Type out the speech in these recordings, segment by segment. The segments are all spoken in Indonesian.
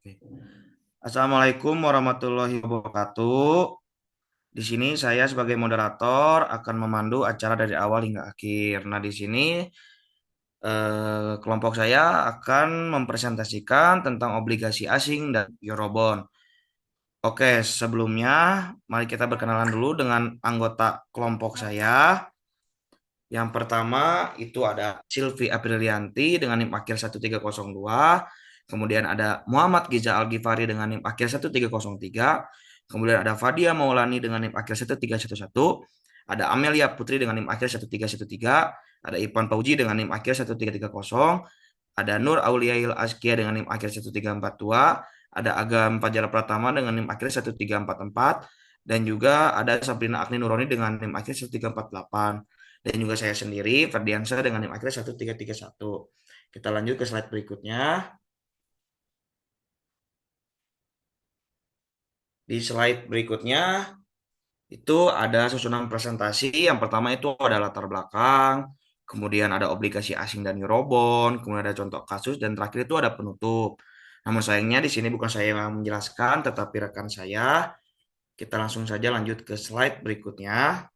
Oke. Assalamualaikum warahmatullahi wabarakatuh. Di sini saya sebagai moderator akan memandu acara dari awal hingga akhir. Nah, di sini kelompok saya akan mempresentasikan tentang obligasi asing dan Eurobond. Oke, sebelumnya mari kita berkenalan dulu dengan anggota kelompok saya. Yang pertama itu ada Silvi Aprilianti dengan NIM akhir 1302. Kemudian ada Muhammad Giza Al-Ghifari dengan NIM akhir 1303. Kemudian ada Fadia Maulani dengan NIM akhir 1311. Ada Amelia Putri dengan NIM akhir 1313. Ada Ipan Pauji dengan NIM akhir 1330. Ada Nur Auliail Azkia dengan NIM akhir 1342. Ada Agam Fajar Pratama dengan NIM akhir 1344. Dan juga ada Sabrina Agni Nuroni dengan NIM akhir 1348. Dan juga saya sendiri, Ferdiansyah dengan NIM akhir 1331. Kita lanjut ke slide berikutnya. Di slide berikutnya itu ada susunan presentasi. Yang pertama itu ada latar belakang, kemudian ada obligasi asing dan Eurobond, kemudian ada contoh kasus, dan terakhir itu ada penutup. Namun sayangnya di sini bukan saya yang menjelaskan, tetapi rekan saya. Kita langsung saja lanjut ke slide berikutnya.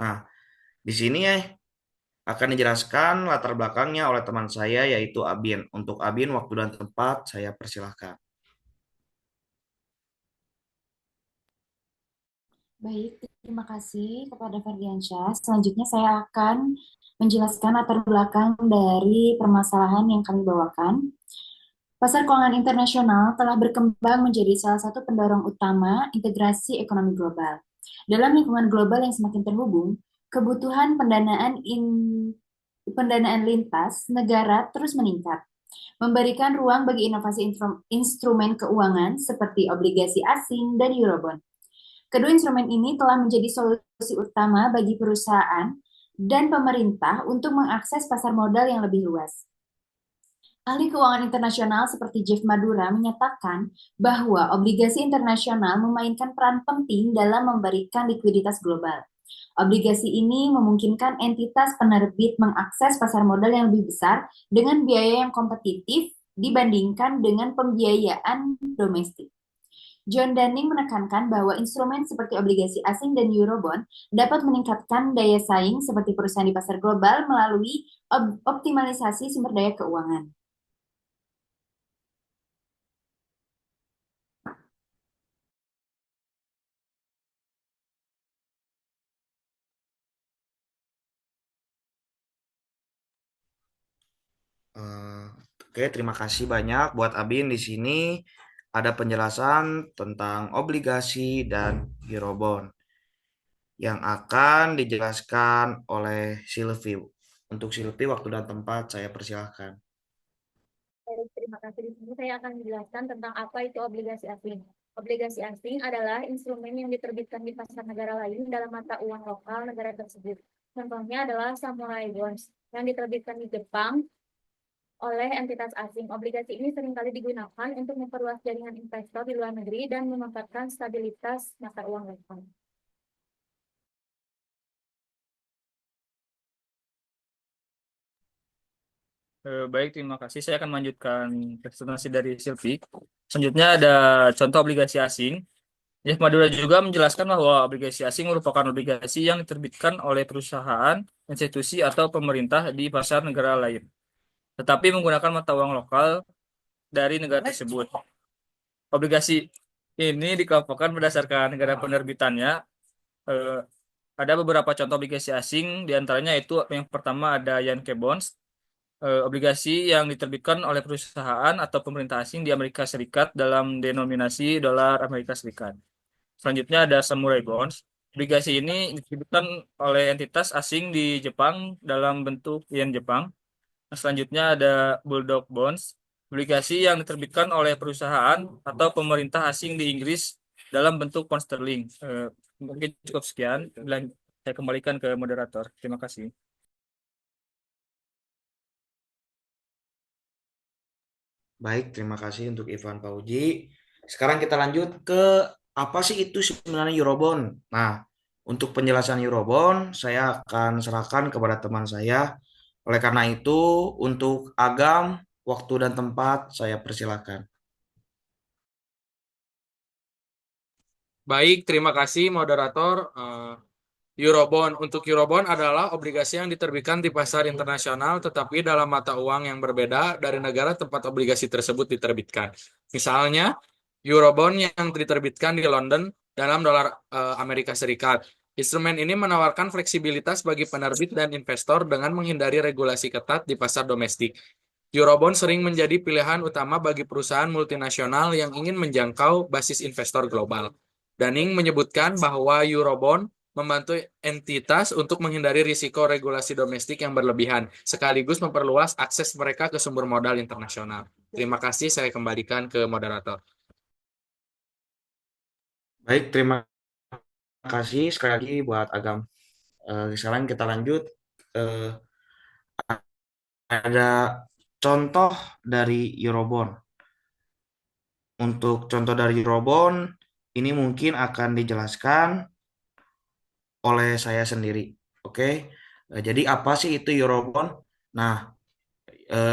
Nah, di sini ya akan dijelaskan latar belakangnya oleh teman saya yaitu Abin. Untuk Abin, waktu dan tempat saya persilahkan. Baik, terima kasih kepada Ferdiansyah. Selanjutnya saya akan menjelaskan latar belakang dari permasalahan yang kami bawakan. Pasar keuangan internasional telah berkembang menjadi salah satu pendorong utama integrasi ekonomi global. Dalam lingkungan global yang semakin terhubung, kebutuhan pendanaan lintas negara terus meningkat, memberikan ruang bagi inovasi instrumen keuangan seperti obligasi asing dan Eurobond. Kedua instrumen ini telah menjadi solusi utama bagi perusahaan dan pemerintah untuk mengakses pasar modal yang lebih luas. Ahli keuangan internasional seperti Jeff Madura menyatakan bahwa obligasi internasional memainkan peran penting dalam memberikan likuiditas global. Obligasi ini memungkinkan entitas penerbit mengakses pasar modal yang lebih besar dengan biaya yang kompetitif dibandingkan dengan pembiayaan domestik. John Dunning menekankan bahwa instrumen seperti obligasi asing dan Eurobond dapat meningkatkan daya saing seperti perusahaan di pasar global melalui optimalisasi sumber daya keuangan. Eh, Oke, terima kasih banyak buat Abin. Di sini ada penjelasan tentang obligasi dan Eurobond yang akan dijelaskan oleh Silvi. Untuk Silvi, waktu dan tempat saya persilahkan. Baik, terima kasih. Di sini saya akan menjelaskan tentang apa itu obligasi asing. Obligasi asing adalah instrumen yang diterbitkan di pasar negara lain dalam mata uang lokal negara tersebut. Contohnya adalah Samurai Bonds yang diterbitkan di Jepang oleh entitas asing. Obligasi ini seringkali digunakan untuk memperluas jaringan investor di luar negeri dan memanfaatkan stabilitas mata uang lokal. Baik, terima kasih. Saya akan melanjutkan presentasi dari Silvi. Selanjutnya ada contoh obligasi asing. Jeff Madura juga menjelaskan bahwa obligasi asing merupakan obligasi yang diterbitkan oleh perusahaan, institusi, atau pemerintah di pasar negara lain, tetapi menggunakan mata uang lokal dari negara tersebut. Obligasi ini dikelompokkan berdasarkan negara penerbitannya. Eh, Ada beberapa contoh obligasi asing, diantaranya itu yang pertama ada Yankee Bonds, obligasi yang diterbitkan oleh perusahaan atau pemerintah asing di Amerika Serikat dalam denominasi dolar Amerika Serikat. Selanjutnya ada Samurai Bonds. Obligasi ini diterbitkan oleh entitas asing di Jepang dalam bentuk yen Jepang. Nah, selanjutnya ada Bulldog Bonds. Obligasi yang diterbitkan oleh perusahaan atau pemerintah asing di Inggris dalam bentuk pound sterling. Mungkin cukup sekian. Saya kembalikan ke moderator. Terima kasih. Baik, terima kasih untuk Ivan Pauji. Sekarang kita lanjut ke apa sih itu sebenarnya Eurobond. Nah, untuk penjelasan Eurobond, saya akan serahkan kepada teman saya. Oleh karena itu, untuk Agam, waktu dan tempat saya persilakan. Baik, terima kasih moderator. Eurobond. Untuk Eurobond adalah obligasi yang diterbitkan di pasar internasional tetapi dalam mata uang yang berbeda dari negara tempat obligasi tersebut diterbitkan. Misalnya, Eurobond yang diterbitkan di London dalam dolar Amerika Serikat. Instrumen ini menawarkan fleksibilitas bagi penerbit dan investor dengan menghindari regulasi ketat di pasar domestik. Eurobond sering menjadi pilihan utama bagi perusahaan multinasional yang ingin menjangkau basis investor global. Dunning menyebutkan bahwa Eurobond membantu entitas untuk menghindari risiko regulasi domestik yang berlebihan, sekaligus memperluas akses mereka ke sumber modal internasional. Terima kasih, saya kembalikan ke moderator. Baik, terima kasih sekali lagi buat Agam. Sekarang kita lanjut. Eh, ada contoh dari Eurobond. Untuk contoh dari Eurobond, ini mungkin akan dijelaskan oleh saya sendiri. Oke. Jadi apa sih itu Eurobond? Nah,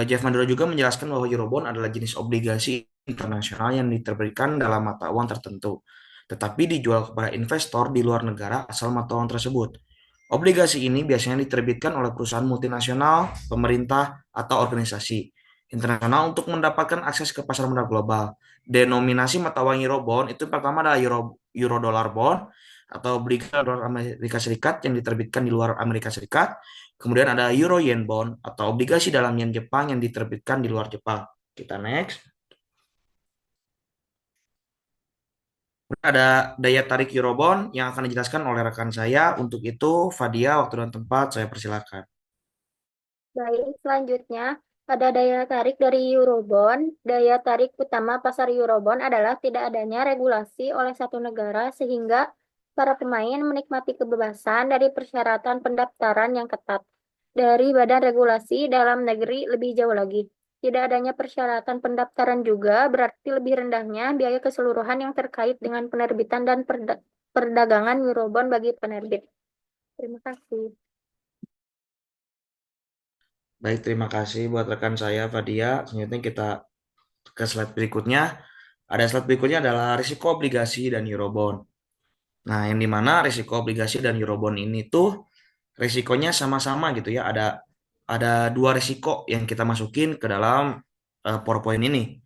Jeff Maduro juga menjelaskan bahwa Eurobond adalah jenis obligasi internasional yang diterbitkan dalam mata uang tertentu, tetapi dijual kepada investor di luar negara asal mata uang tersebut. Obligasi ini biasanya diterbitkan oleh perusahaan multinasional, pemerintah, atau organisasi internasional untuk mendapatkan akses ke pasar modal global. Denominasi mata uang Eurobond itu pertama adalah Euro Dollar Bond atau obligasi dolar Amerika Serikat yang diterbitkan di luar Amerika Serikat. Kemudian ada Euro Yen Bond atau obligasi dalam yen Jepang yang diterbitkan di luar Jepang. Kita next. Ada daya tarik Eurobond yang akan dijelaskan oleh rekan saya. Untuk itu, Fadia, waktu dan tempat saya persilakan. Baik, selanjutnya ada daya tarik dari Eurobond. Daya tarik utama pasar Eurobond adalah tidak adanya regulasi oleh satu negara sehingga para pemain menikmati kebebasan dari persyaratan pendaftaran yang ketat dari badan regulasi dalam negeri lebih jauh lagi. Tidak adanya persyaratan pendaftaran juga berarti lebih rendahnya biaya keseluruhan yang terkait dengan penerbitan dan perdagangan Eurobond bagi penerbit. Terima kasih. Baik, terima kasih buat rekan saya, Fadia. Selanjutnya kita ke slide berikutnya. Ada slide berikutnya adalah risiko obligasi dan Eurobond. Nah, yang dimana risiko obligasi dan Eurobond ini tuh risikonya sama-sama gitu ya. Ada dua risiko yang kita masukin ke dalam PowerPoint ini.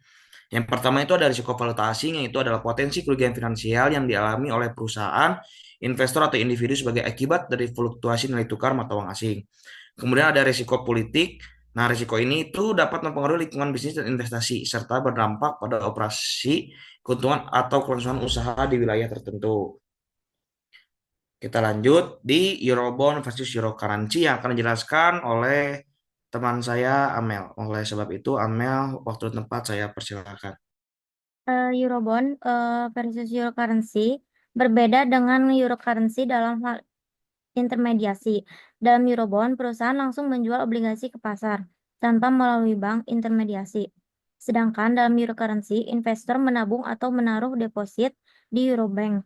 Yang pertama itu ada risiko valuta asing, yaitu adalah potensi kerugian finansial yang dialami oleh perusahaan, investor atau individu sebagai akibat dari fluktuasi nilai tukar mata uang asing. Kemudian ada risiko politik. Nah, risiko ini itu dapat mempengaruhi lingkungan bisnis dan investasi serta berdampak pada operasi, keuntungan atau kelangsungan usaha di wilayah tertentu. Kita lanjut di Eurobond versus Euro currency yang akan dijelaskan oleh teman saya Amel. Oleh sebab itu, Amel, waktu dan tempat saya persilakan. Eurobond versus Euro currency berbeda dengan Euro currency dalam hal intermediasi. Dalam Eurobond, perusahaan langsung menjual obligasi ke pasar tanpa melalui bank intermediasi. Sedangkan dalam Euro currency, investor menabung atau menaruh deposit di Eurobank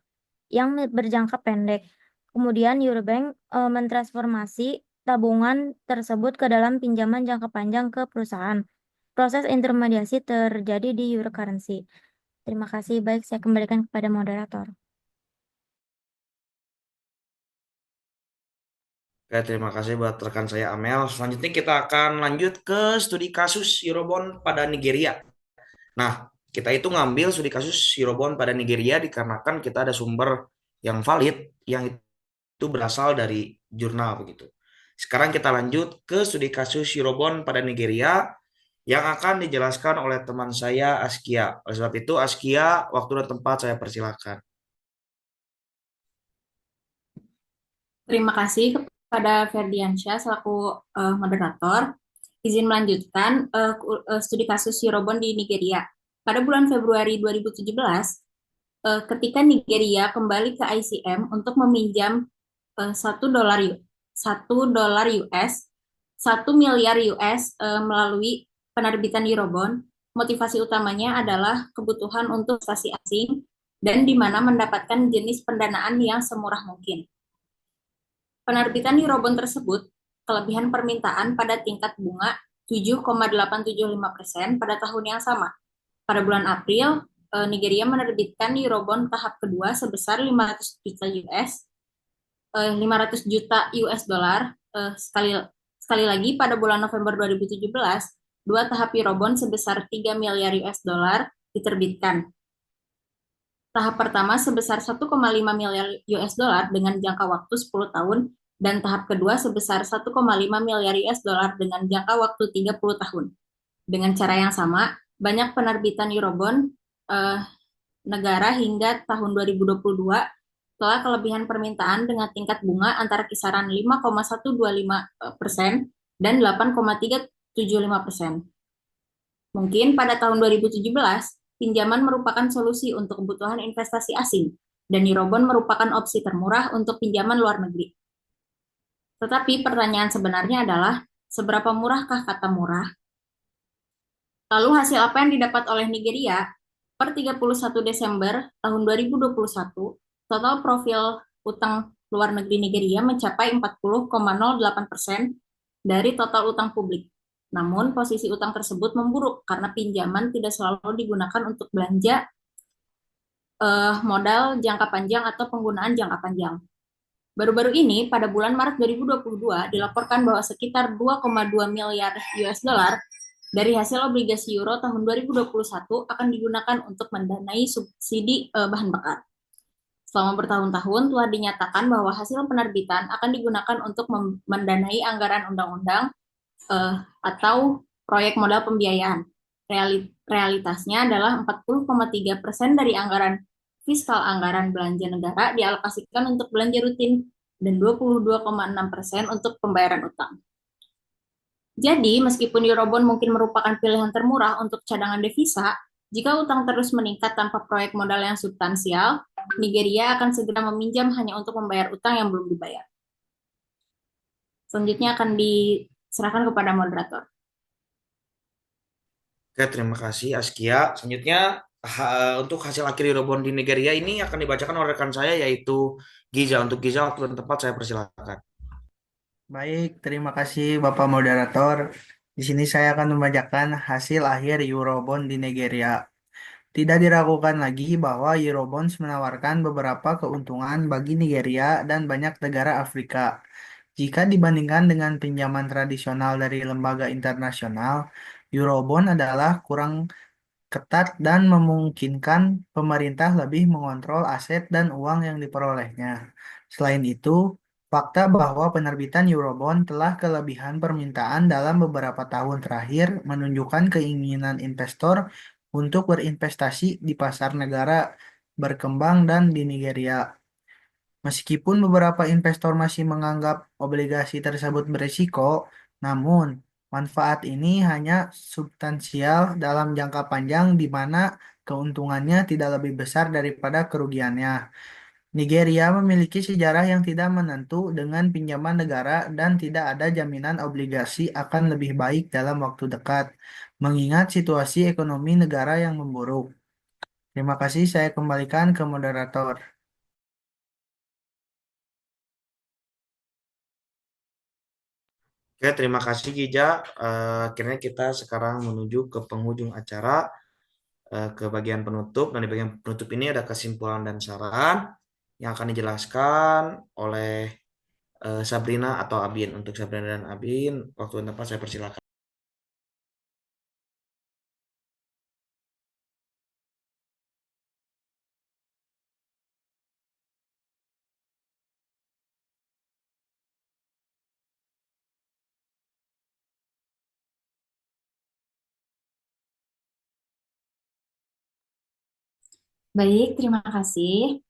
yang berjangka pendek. Kemudian Eurobank mentransformasi tabungan tersebut ke dalam pinjaman jangka panjang ke perusahaan. Proses intermediasi terjadi di Euro currency. Terima kasih. Baik, saya kembalikan kepada moderator. Oke, terima kasih buat rekan saya Amel. Selanjutnya kita akan lanjut ke studi kasus Eurobond pada Nigeria. Nah, kita itu ngambil studi kasus Eurobond pada Nigeria dikarenakan kita ada sumber yang valid yang itu berasal dari jurnal begitu. Sekarang kita lanjut ke studi kasus Eurobond pada Nigeria yang akan dijelaskan oleh teman saya Askia. Oleh sebab itu, Askia, waktu dan tempat saya persilakan. Terima kasih kepada Ferdiansyah selaku moderator. Izin melanjutkan studi kasus Eurobond di Nigeria. Pada bulan Februari 2017, ketika Nigeria kembali ke ICM untuk meminjam $1 US, 1 miliar US melalui penerbitan Eurobond, motivasi utamanya adalah kebutuhan untuk investasi asing dan di mana mendapatkan jenis pendanaan yang semurah mungkin. Penerbitan Eurobond tersebut, kelebihan permintaan pada tingkat bunga 7,875% pada tahun yang sama. Pada bulan April, Nigeria menerbitkan Eurobond tahap kedua sebesar 500 juta US dollar. Sekali lagi pada bulan November 2017, dua tahap Eurobond sebesar 3 miliar US dollar diterbitkan. Tahap pertama sebesar 1,5 miliar US dollar dengan jangka waktu 10 tahun dan tahap kedua sebesar 1,5 miliar US dollar dengan jangka waktu 30 tahun. Dengan cara yang sama, banyak penerbitan Eurobond negara hingga tahun 2022 telah kelebihan permintaan dengan tingkat bunga antara kisaran 5,125% dan 8,375%. Mungkin pada tahun 2017, pinjaman merupakan solusi untuk kebutuhan investasi asing, dan Eurobond merupakan opsi termurah untuk pinjaman luar negeri. Tetapi pertanyaan sebenarnya adalah, seberapa murahkah kata murah? Lalu hasil apa yang didapat oleh Nigeria? Per 31 Desember tahun 2021, total profil utang luar negeri Nigeria mencapai 40,08% dari total utang publik. Namun, posisi utang tersebut memburuk karena pinjaman tidak selalu digunakan untuk belanja modal jangka panjang atau penggunaan jangka panjang. Baru-baru ini, pada bulan Maret 2022, dilaporkan bahwa sekitar 2,2 miliar US dollar dari hasil obligasi euro tahun 2021 akan digunakan untuk mendanai subsidi bahan bakar. Selama bertahun-tahun telah dinyatakan bahwa hasil penerbitan akan digunakan untuk mendanai anggaran undang-undang atau proyek modal pembiayaan. Realitasnya adalah 40,3% dari anggaran fiskal anggaran belanja negara dialokasikan untuk belanja rutin dan 22,6% untuk pembayaran utang. Jadi, meskipun Eurobond mungkin merupakan pilihan termurah untuk cadangan devisa, jika utang terus meningkat tanpa proyek modal yang substansial, Nigeria akan segera meminjam hanya untuk membayar utang yang belum dibayar. Selanjutnya akan diserahkan kepada moderator. Oke, terima kasih Askia. Selanjutnya untuk hasil akhir Eurobond di Nigeria ini akan dibacakan oleh rekan saya yaitu Giza. Untuk Giza, waktu dan tempat saya persilakan. Baik, terima kasih Bapak Moderator. Di sini saya akan membacakan hasil akhir Eurobond di Nigeria. Tidak diragukan lagi bahwa Eurobonds menawarkan beberapa keuntungan bagi Nigeria dan banyak negara Afrika. Jika dibandingkan dengan pinjaman tradisional dari lembaga internasional, Eurobond adalah kurang ketat dan memungkinkan pemerintah lebih mengontrol aset dan uang yang diperolehnya. Selain itu, fakta bahwa penerbitan Eurobond telah kelebihan permintaan dalam beberapa tahun terakhir menunjukkan keinginan investor untuk berinvestasi di pasar negara berkembang dan di Nigeria. Meskipun beberapa investor masih menganggap obligasi tersebut berisiko, namun manfaat ini hanya substansial dalam jangka panjang di mana keuntungannya tidak lebih besar daripada kerugiannya. Nigeria memiliki sejarah yang tidak menentu dengan pinjaman negara dan tidak ada jaminan obligasi akan lebih baik dalam waktu dekat, mengingat situasi ekonomi negara yang memburuk. Terima kasih, saya kembalikan ke moderator. Oke, terima kasih Giza. Akhirnya kita sekarang menuju ke penghujung acara, ke bagian penutup. Dan di bagian penutup ini ada kesimpulan dan saran yang akan dijelaskan oleh Sabrina atau Abin. Untuk Sabrina dan Abin, waktu dan tempat saya persilakan. Baik, terima kasih.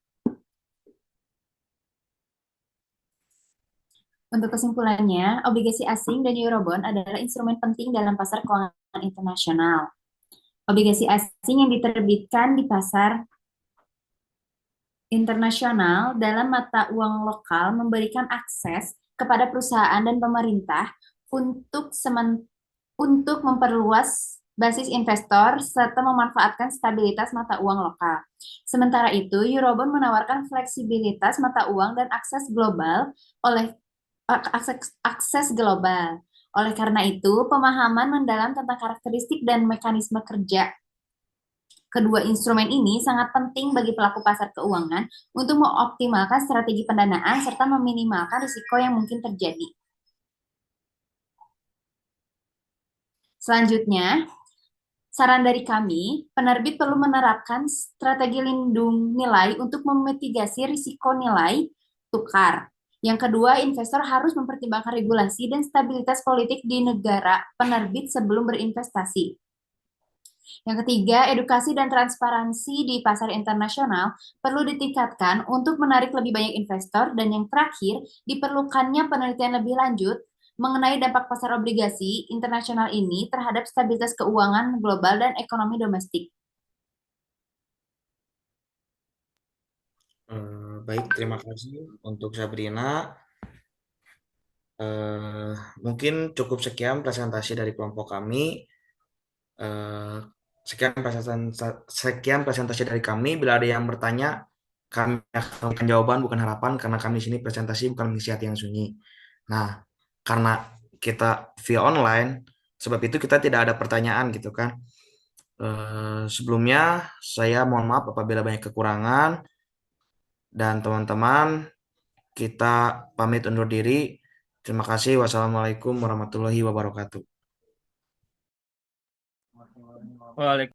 Untuk kesimpulannya, obligasi asing dan Eurobond adalah instrumen penting dalam pasar keuangan internasional. Obligasi asing yang diterbitkan di pasar internasional dalam mata uang lokal memberikan akses kepada perusahaan dan pemerintah untuk memperluas basis investor serta memanfaatkan stabilitas mata uang lokal. Sementara itu, Eurobond menawarkan fleksibilitas mata uang dan akses global. Oleh karena itu, pemahaman mendalam tentang karakteristik dan mekanisme kerja Kedua instrumen ini sangat penting bagi pelaku pasar keuangan untuk mengoptimalkan strategi pendanaan serta meminimalkan risiko yang mungkin terjadi. Selanjutnya, saran dari kami, penerbit perlu menerapkan strategi lindung nilai untuk memitigasi risiko nilai tukar. Yang kedua, investor harus mempertimbangkan regulasi dan stabilitas politik di negara penerbit sebelum berinvestasi. Yang ketiga, edukasi dan transparansi di pasar internasional perlu ditingkatkan untuk menarik lebih banyak investor. Dan yang terakhir, diperlukannya penelitian lebih lanjut mengenai dampak pasar obligasi internasional ini terhadap stabilitas keuangan global dan ekonomi domestik. Baik, terima kasih untuk Sabrina. Mungkin cukup sekian presentasi dari kelompok kami. Eh, sekian presentasi dari kami. Bila ada yang bertanya, kami akan memberikan jawaban bukan harapan karena kami di sini presentasi bukan mengisi hati yang sunyi. Nah, karena kita via online, sebab itu kita tidak ada pertanyaan gitu kan. Sebelumnya saya mohon maaf apabila banyak kekurangan dan teman-teman kita pamit undur diri. Terima kasih. Wassalamualaikum warahmatullahi wabarakatuh. Waalaikumsalam.